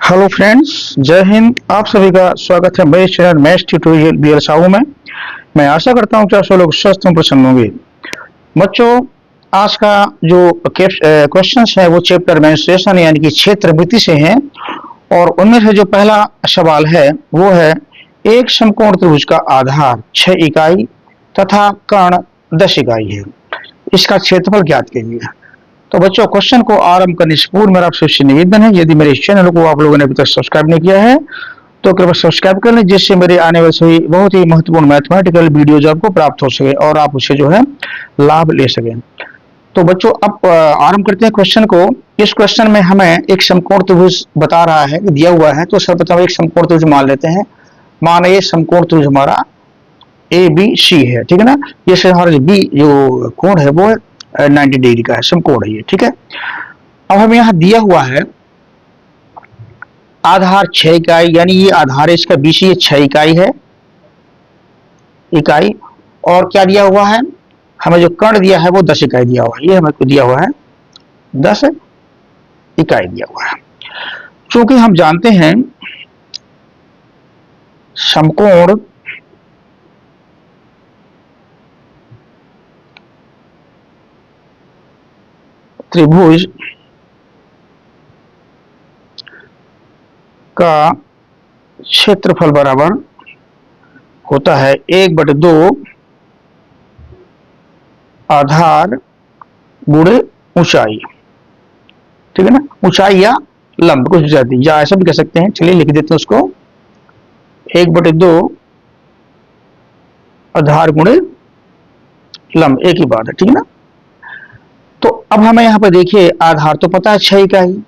Hello friends, जय हिंद। आप सभी का स्वागत है मेरे channel maths tutorial BL Sahu में। मैं आशा करता हूं कि आप सब लोग स्वस्थ और प्रसन्न होंगे। बच्चों, आज का जो क्वेश्चन है वो चैप्टर मेंस्ट्रुएशन यानी कि क्षेत्रवृत्ति से हैं। और उनमें से जो पहला सवाल है वो है, एक समकोण त्रिभुज का आधार 6 इकाई तथा कर्ण 10 इकाई है, इसका क्षेत्रफल ज्ञात कीजिए। तो बच्चों, क्वेश्चन को आरंभ करने से पूर्व मेरा आपसे निवेदन है, यदि मेरे इस चैनल को आप लोगों ने अभी तक सब्सक्राइब नहीं किया है तो कृपया सब्सक्राइब कर लें, जिससे मेरे आने वाले सभी बहुत ही महत्वपूर्ण मैथमेटिकल वीडियोज आपको प्राप्त हो सके और आप उसे जो है लाभ ले सकें। तो बच्चों, अब आरंभ करते हैं क्वेश्चन को। इस क्वेश्चन में हमें एक समकोण त्रिभुज बता रहा है, दिया हुआ है। तो सर्वप्रथम एक समकोण त्रिभुज मान लेते हैं। माना ये समकोण त्रिभुज हमारा ABC है, ठीक है ना। जैसे हमारा बी जो कोण है वो 90 डिग्री का है, समकोण है ये, ठीक है। अब हमें यहाँ दिया हुआ है आधार 6 इकाई, यानी ये आधार है इसका BC, ये 6 इकाई है, इकाई। और क्या दिया हुआ है, हमें जो कर्ण दिया है वो 10 इकाई दिया हुआ है। ये हमें को दिया हुआ है 10 इकाई दिया हुआ है। चूंकि हम जानते हैं समकोण त्रिभुज का क्षेत्रफल बराबर होता है 1/2 आधार गुणे ऊंचाई, ठीक है ना। ऊंचाई या लंब, कुछ जाती या ऐसा भी कह सकते हैं। चलिए लिख देते हैं उसको, 1/2 आधार गुणे लंब, एक ही बात है, ठीक है ना। तो अब हमें यहाँ पर देखिए, आधार तो पता है 6 इकाई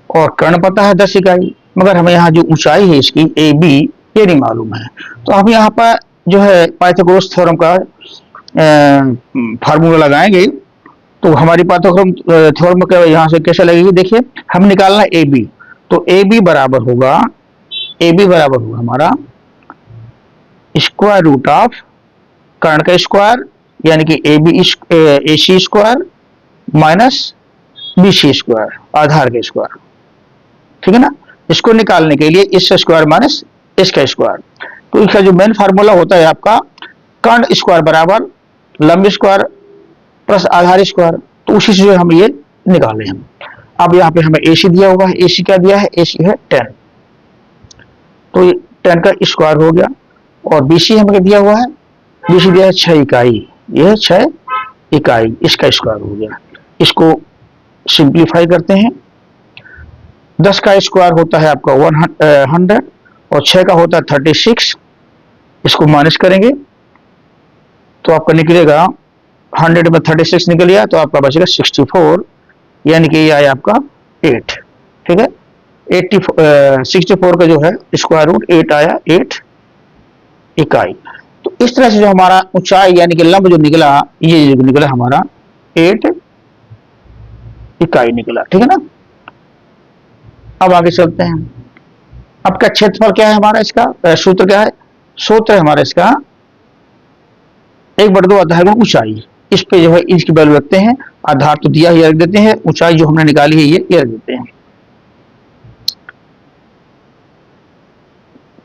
और कर्ण पता है 10 इकाई, मगर हमें यहाँ जो ऊंचाई है इसकी AB ये नहीं मालूम है। तो हम यहाँ पर जो है पाइथागोरस थ्योरम का फार्मूला लगाएंगे। तो हमारी पाइथागोरस थ्योरम का यहाँ से कैसे लगेगी, देखिए हम निकालना AB। तो AB बराबर होगा हमारा स्क्वायर रूट ऑफ कर्ण का स्क्वायर, यानी कि AC square minus BC square, आधार के स्क्वायर, ठीक है ना। इसको निकालने के लिए इसका स्क्वायर माइनस इसका स्क्वायर। तो इसका जो मेन फार्मूला होता है आपका, कर्ण स्क्वायर बराबर लंब स्क्वायर प्लस आधार स्क्वायर। तो उसी से जो हम ये निकाले हम। अब यहाँ पे हमें AC दिया हुआ है। AC क्या दिया है, AC है 10, तो ये 10 का स्क्वायर हो गया। और BC हमें दिया हुआ है, BC दिया है 6 इकाई, ये 6 इकाई, इसका स्क्वायर हो गया। इसको सिंप्लीफाई करते हैं। 10 का स्क्वायर होता है आपका 100 और 6 का होता है 36। इसको माइनस करेंगे तो आपका निकलेगा, 100 में 36 निकल गया तो आपका बचेगा 64, यानी कि ये आया आपका 8, ठीक है। 64 का जो है स्क्वायर रूट 8 आया, 8 इकाई। तो इस तरह से जो हमारा ऊंचाई यानी कि लंब जो निकला, ये जो निकला हमारा 8 इकाई निकला, ठीक है ना। अब आगे चलते हैं। अब का क्षेत्रफल क्या है हमारा, इसका सूत्र क्या है, सूत्र है हमारा इसका 1/2 आधार गुण ऊंचाई। इस पे जो है इसकी वैल्यू रखते हैं। आधार तो दिया ही रख देते हैं, ऊंचाई जो हमने निकाली है ये रख देते हैं।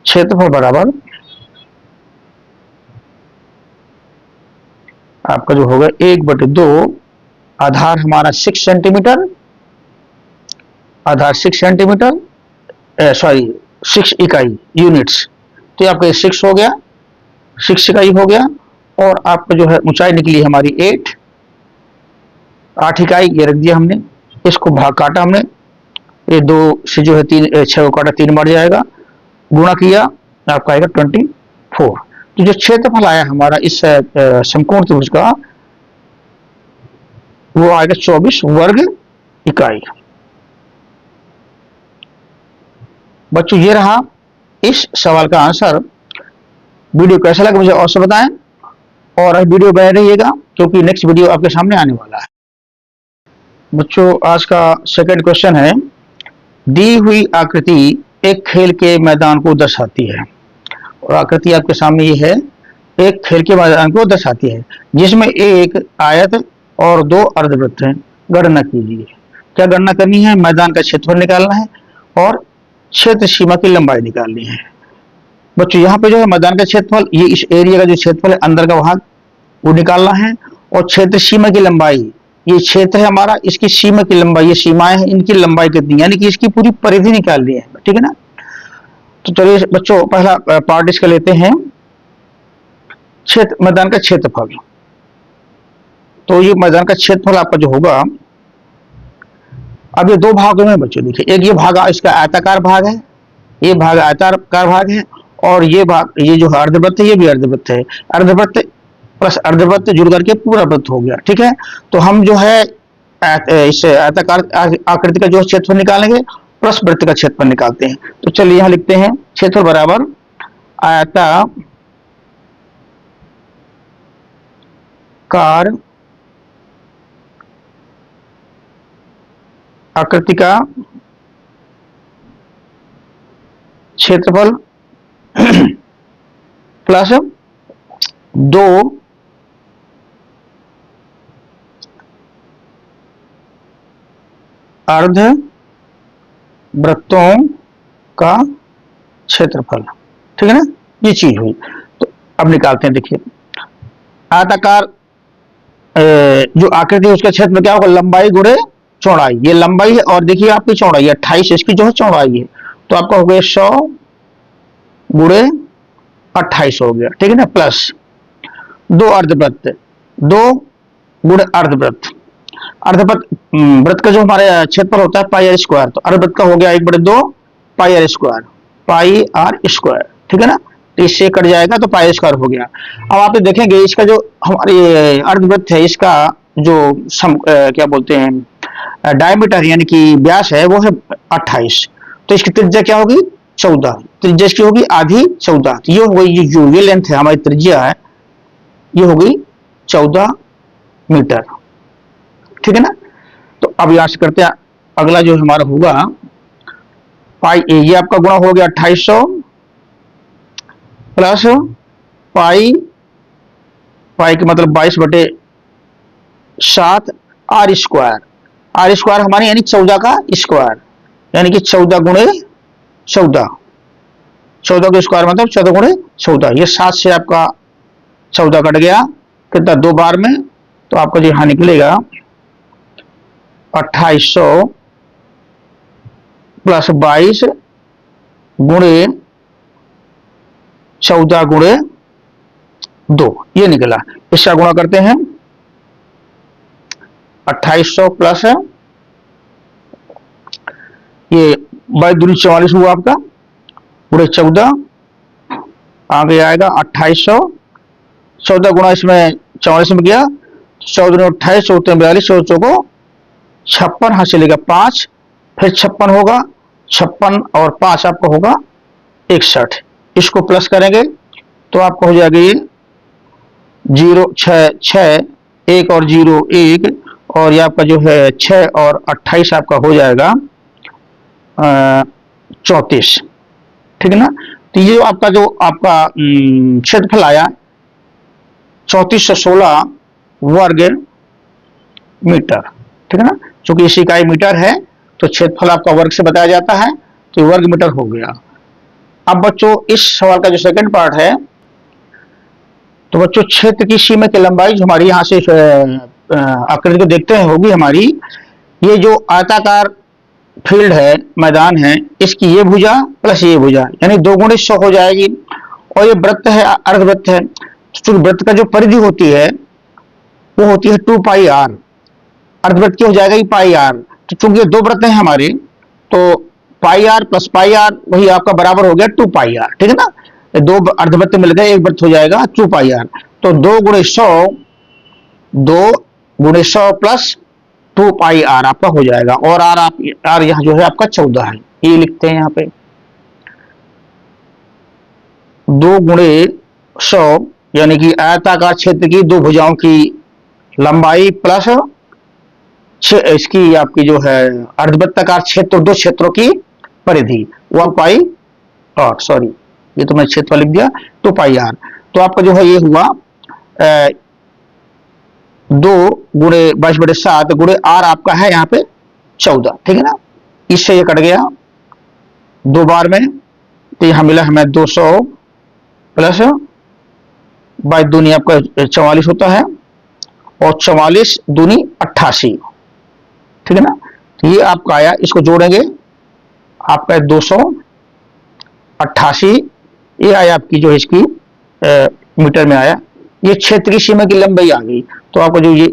क्षेत्रफल बराबर आपका जो होगा 1/2 आधार हमारा 6 सेंटीमीटर, आधार 6 सेंटीमीटर, 6 इकाई यूनिट्स। तो ये आपका 6 हो गया, 6 इकाई हो गया। और आपका जो है ऊंचाई निकली हमारी 8 इकाई, ये रख दिया हमने। इसको भाग काटा हमने, ये 2 से जो है 6 को काटा, 3 बढ़ जाएगा, गुणा किया, आपका आएगा 24। तो जो क्षेत्रफल आया हमारा इस समकोण त्रिभुज का वो आएगा 24 वर्ग इकाई। बच्चों, ये रहा इस सवाल का आंसर। वीडियो कैसा लगा मुझे अवश्य बताएं और वीडियो बने रहिएगा, क्योंकि नेक्स्ट वीडियो आपके सामने आने वाला है। बच्चों, आज का सेकंड क्वेश्चन है, दी हुई आकृति एक खेल के मैदान को दर्शाती है। और आकृति आपके सामने ये है, एक खेल के मैदान को दर्शाती है, जिसमें एक आयत और 2 अर्धवृत्त हैं। गणना कीजिए। क्या गणना करनी है, मैदान का क्षेत्रफल निकालना है और क्षेत्र सीमा की लंबाई निकालनी है। बच्चों यहाँ पे जो है मैदान का क्षेत्रफल, ये इस एरिया का जो क्षेत्रफल है अंदर का भाग, वो निकालना है। और क्षेत्र सीमा की लंबाई, ये क्षेत्र है हमारा, इसकी सीमा की लंबाई, ये सीमाएं हैं, इनकी लंबाई कितनी, यानी कि इसकी पूरी परिधि निकालनी है। ठीक है ना। तो चलिए बच्चों पहला पार्ट इसका लेते हैं, क्षेत्र मैदान का क्षेत्रफल। तो ये मैदान का क्षेत्रफल आपका जो होगा, अब ये दो भागों में बच्चों देखिए, एक ये भाग इसका आयताकार भाग है, ये भाग आयताकार भाग है, और ये भाग, ये जो अर्धवृत्त है, ये भी अर्धवृत्त है। अर्धवृत्त प्लस अर्धवृत्त जुड़ करके पूरा वृत्त हो गया। ठीक है। तो हम जो है इस आयताकार आकृति का जो क्षेत्रफल निकालेंगे, प्लस वृत्त का क्षेत्रफल निकालते हैं। तो चलिए यहां लिखते हैं, क्षेत्रफल बराबर आयताकार आकृति का क्षेत्रफल प्लस 2 अर्ध वृत्तों का क्षेत्रफल। ठीक है ना, ये चीज हुई। तो अब निकालते हैं, देखिए आयताकार जो आकृति है उसका क्षेत्रफल क्या होगा, लंबाई गुणे चौड़ाई। ये लंबाई है और देखिए आपकी चौड़ाई 28, इसकी जो है चौड़ाई है, तो आपका हो गया 100 गुणे 28 हो गया। ठीक है ना, प्लस 2 अर्धवृत्त, 2 गुणे अर्धवृत्त, अर्धवृत्त वृत्त का जो हमारे क्षेत्रफल होता है पाई आर स्क्वायर, तो अर्धवृत्त का हो गया 1/2 pi r square, pi r square. ठीक है ना, तो इससे कट जाएगा तो पाई स्क्वायर हो गया। अब आप देखेंगे इसका जो हमारे अर्धवृत्त है, इसका जो क्या बोलते हैं डायमीटर यानी कि व्यास है, वो है 28। तो इसकी त्रिज्या क्या होगी, 14। त्रिज्या इसकी होगी आधी 14। तो ये हो गई, जो ये लेंथ है हमारी त्रिज्या है, ये हो गई 14 मीटर। ठीक है ना। तो अब यहां से करते हैं, अगला जो हमारा होगा पाई ए, ये आपका गुणा हो गया 2800 प्लस पाई, पाई के मतलब 22/7 आर स्क्वायर। आर स्क्वायर हमारे यानी 14 का स्क्वायर, यानी कि 14 गुणे 14, 14 का स्क्वायर मतलब 14 गुणे 14। ये 7 से आपका 14 कट गया, कितना 2 बार में, तो आपका जो यहां निकलेगा 2800 प्लस 22 गुणे 14 गुणे 2, ये निकला। इसका गुणा करते हैं, 2800 प्लस ये 22 44 हुआ आपका, पूरे 14, आगे आएगा 2800, 14 गुणा इसमें 44 में गया, 14 28, 14 42, 14 को 56, हाथ से लेगा 5, फिर 56 होगा, 56 और 5 आपका होगा 61। इसको प्लस करेंगे तो आपको हो जाएगा ये 0 6 6 1 और 0 1, और ये आपका जो है 6 और 28 आपका हो जाएगा 34। ठीक है ना। तो ये आपका जो आपका क्षेत्रफल आया 3416 वर्ग मीटर। ठीक है ना, क्योंकि इसी इकाई मीटर है तो क्षेत्रफल आपका वर्ग से बताया जाता है, तो वर्ग मीटर हो गया। अब बच्चों इस सवाल का जो सेकंड पार्ट है, तो बच्चों क्षेत्र की सीमा की लंबाई जो हमारी यहां से आकृति को देखते हैं होगी हमारी, ये जो आयताकार फील्ड है, मैदान है, इसकी ये भुजा प्लस ये भुजा यानी 2 गुणे 100 हो जाएगी। और ये वृत्त है, अर्धवृत्त है, तो वृत्त का जो परिधि होती है वो होती है 2 पाई आर, अर्धवृत्त की हो जाएगा ये पाई आर। तो चूंकि 2 वृत्त हैं हमारे, तो पाई आर प्लस पाई आर वही आपका बराबर हो गया 2 पाई आर। ठीक है ना, 2 अर्धवृत्त मिल गए, एक वृत्त हो जाएगा 2 पाई आर। तो 2 गुणे 100, 2 गुणे 100 प्लस 2 पाई आर आपका हो जाएगा। और आर आप आर यहाँ जो है आपका 14 है, ये लिखते हैं यहाँ पे 2 गुणे 100 यानी कि आयताकार क्षेत्र की 2 भुजाओं की लंबाई प्लस इसकी आपकी जो है अर्धवृत्ताकार क्षेत्र 2 क्षेत्रों की परिधि 1 पाई आर, सॉरी ये तो मैं क्षेत्रफल लिख दिया 2 पाई आर। तो आपका जो है ये हुआ 2 गुणे 22/7 गुणे आर आपका है यहाँ पे 14। ठीक है ना, इससे ये कट गया 2 बार में, तो यहाँ मिला हमें 200 प्लस बाई दूनी आपका 44 होता है, और 44 दूनी 88, ठीक है ना। तो ये आपका आया, इसको जोड़ेंगे आपका 288, ये आया आपकी जो इसकी मीटर में आया। ये क्षेत्र की सीमा की लंबाई आ गई, तो आपको जो ये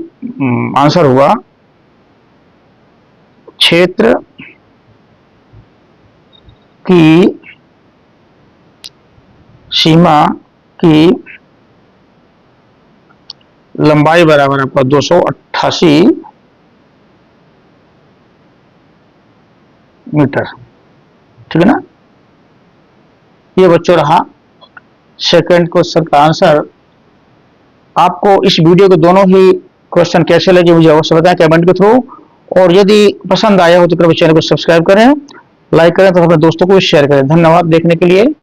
आंसर हुआ, क्षेत्र की सीमा की लंबाई बराबर आपका 288 मीटर, ठीक है ना। ये बच्चों रहा सेकंड क्वेश्चन का आंसर। आपको इस वीडियो के दोनों ही क्वेश्चन कैसे लगे मुझे अवश्य बताएं कमेंट के थ्रू, और यदि पसंद आया हो तो कृपया चैनल को सब्सक्राइब करें, लाइक करें तो अपने दोस्तों को शेयर करें। धन्यवाद देखने के लिए।